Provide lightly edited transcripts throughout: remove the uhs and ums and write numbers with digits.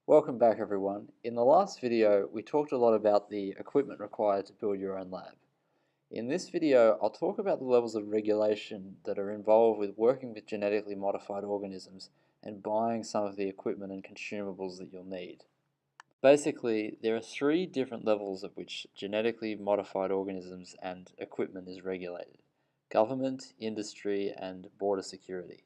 Welcome back everyone. In the last video, we talked a lot about the equipment required to build your own lab. In this video, I'll talk about the levels of regulation that are involved with working with genetically modified organisms and buying some of the equipment and consumables that you'll need. Basically, there are three different levels at which genetically modified organisms and equipment is regulated: government, industry, and border security.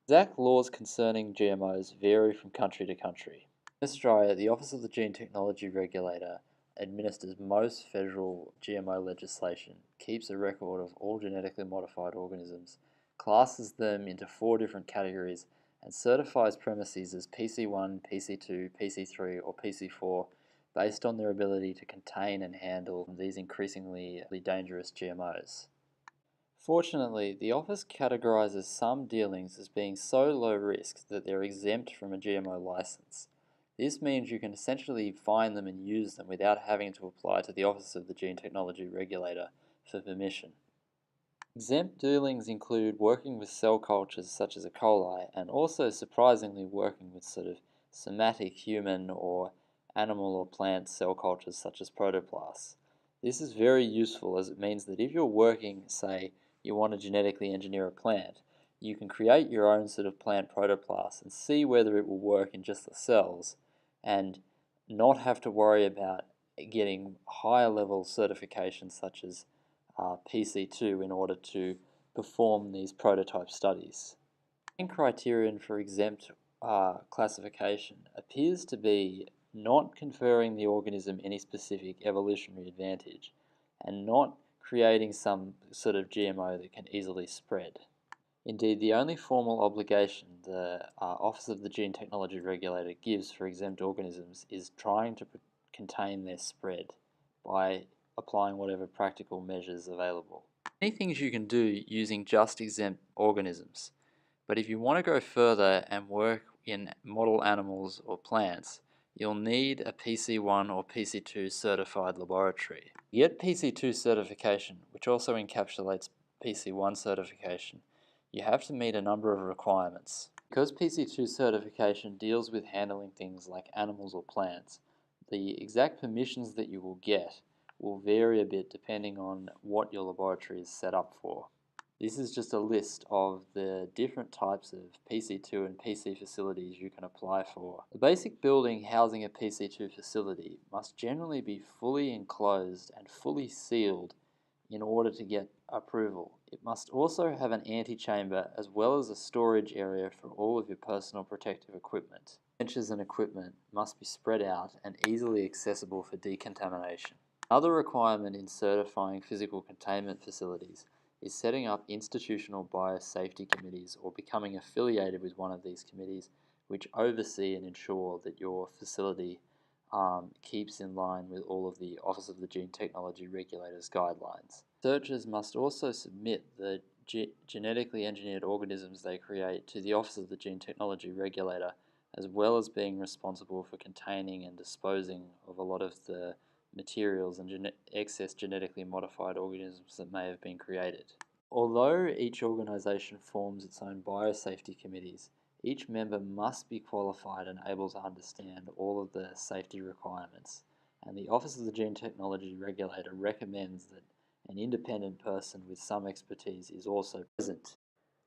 Exact laws concerning GMOs vary from country to country. In Australia, the Office of the Gene Technology Regulator administers most federal GMO legislation, keeps a record of all genetically modified organisms, classes them into four different categories, and certifies premises as PC1, PC2, PC3, or PC4 based on their ability to contain and handle these increasingly dangerous GMOs. Fortunately, the office categorizes some dealings as being so low risk that they're exempt from a GMO license. This means you can essentially find them and use them without having to apply to the Office of the Gene Technology Regulator for permission. Exempt dealings include working with cell cultures such as E. coli, and also surprisingly working with sort of somatic human or animal or plant cell cultures such as protoplasts. This is very useful as it means that if you're working, say, you want to genetically engineer a plant, you can create your own sort of plant protoplast and see whether it will work in just the cells and not have to worry about getting higher level certifications such as PC2 in order to perform these prototype studies. The main criterion for exempt classification appears to be not conferring the organism any specific evolutionary advantage and not creating some sort of GMO that can easily spread. Indeed, the only formal obligation the Office of the Gene Technology Regulator gives for exempt organisms is trying to contain their spread by applying whatever practical measures available. Many things you can do using just exempt organisms, but if you want to go further and work in model animals or plants, you'll need a PC1 or PC2 certified laboratory. To get PC2 certification, which also encapsulates PC1 certification, you have to meet a number of requirements. Because PC2 certification deals with handling things like animals or plants, the exact permissions that you will get will vary a bit depending on what your laboratory is set up for. This is just a list of the different types of PC2 and PC facilities you can apply for. The basic building housing a PC2 facility must generally be fully enclosed and fully sealed in order to get approval. It must also have an antechamber as well as a storage area for all of your personal protective equipment. Benches and equipment must be spread out and easily accessible for decontamination. Another requirement in certifying physical containment facilities is setting up institutional biosafety committees or becoming affiliated with one of these committees which oversee and ensure that your facility keeps in line with all of the Office of the Gene Technology Regulator's guidelines. Researchers must also submit the genetically engineered organisms they create to the Office of the Gene Technology Regulator, as well as being responsible for containing and disposing of a lot of the materials and excess genetically modified organisms that may have been created. Although each organization forms its own biosafety committees, each member must be qualified and able to understand all of the safety requirements, and the Office of the Gene Technology Regulator recommends that an independent person with some expertise is also present.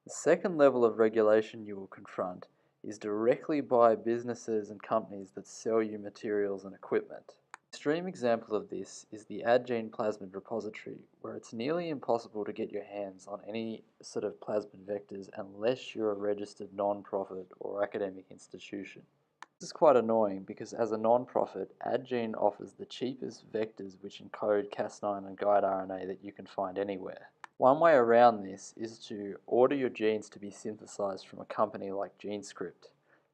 The second level of regulation you will confront is directly by businesses and companies that sell you materials and equipment. An extreme example of this is the AdGene plasmid repository, where it's nearly impossible to get your hands on any sort of plasmid vectors unless you're a registered non-profit or academic institution. This is quite annoying because as a non-profit, AdGene offers the cheapest vectors which encode Cas9 and guide RNA that you can find anywhere. One way around this is to order your genes to be synthesized from a company like GeneScript.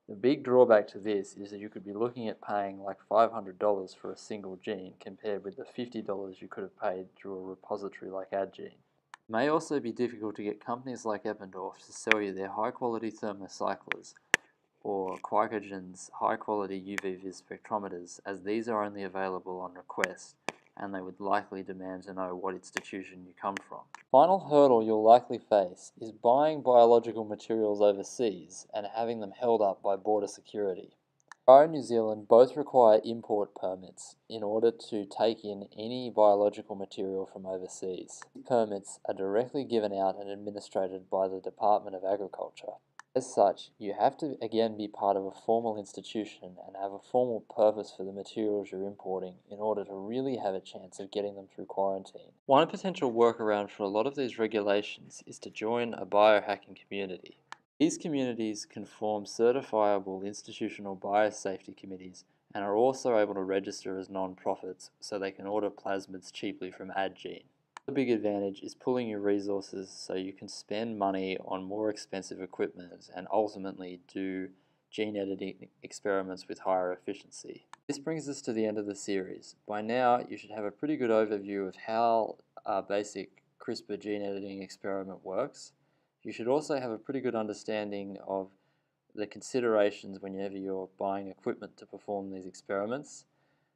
The big drawback to this is that you could be looking at paying like $500 for a single gene compared with the $50 you could have paid through a repository like AdGene. It may also be difficult to get companies like Eppendorf to sell you their high-quality thermocyclers or Quacogen's high-quality UV-Vis spectrometers, as these are only available on request, and they would likely demand to know what institution you come from. The final hurdle you'll likely face is buying biological materials overseas and having them held up by border security. Australia and New Zealand both require import permits in order to take in any biological material from overseas. Permits are directly given out and administered by the Department of Agriculture. As such, you have to again be part of a formal institution and have a formal purpose for the materials you're importing in order to really have a chance of getting them through quarantine. One potential workaround for a lot of these regulations is to join a biohacking community. These communities can form certifiable institutional biosafety committees and are also able to register as non-profits so they can order plasmids cheaply from AdGene. The big advantage is pooling your resources so you can spend money on more expensive equipment and ultimately do gene editing experiments with higher efficiency. This brings us to the end of the series. By now, you should have a pretty good overview of how a basic CRISPR gene editing experiment works. You should also have a pretty good understanding of the considerations whenever you're buying equipment to perform these experiments.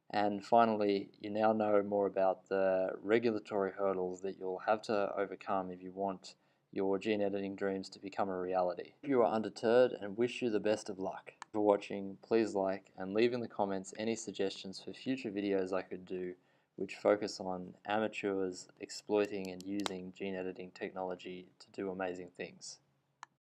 And finally, you now know more about the regulatory hurdles that you'll have to overcome if you want your gene editing dreams to become a reality. If you are undeterred and wish you the best of luck. For watching, please like and leave in the comments any suggestions for future videos I could do which focus on amateurs exploiting and using gene editing technology to do amazing things.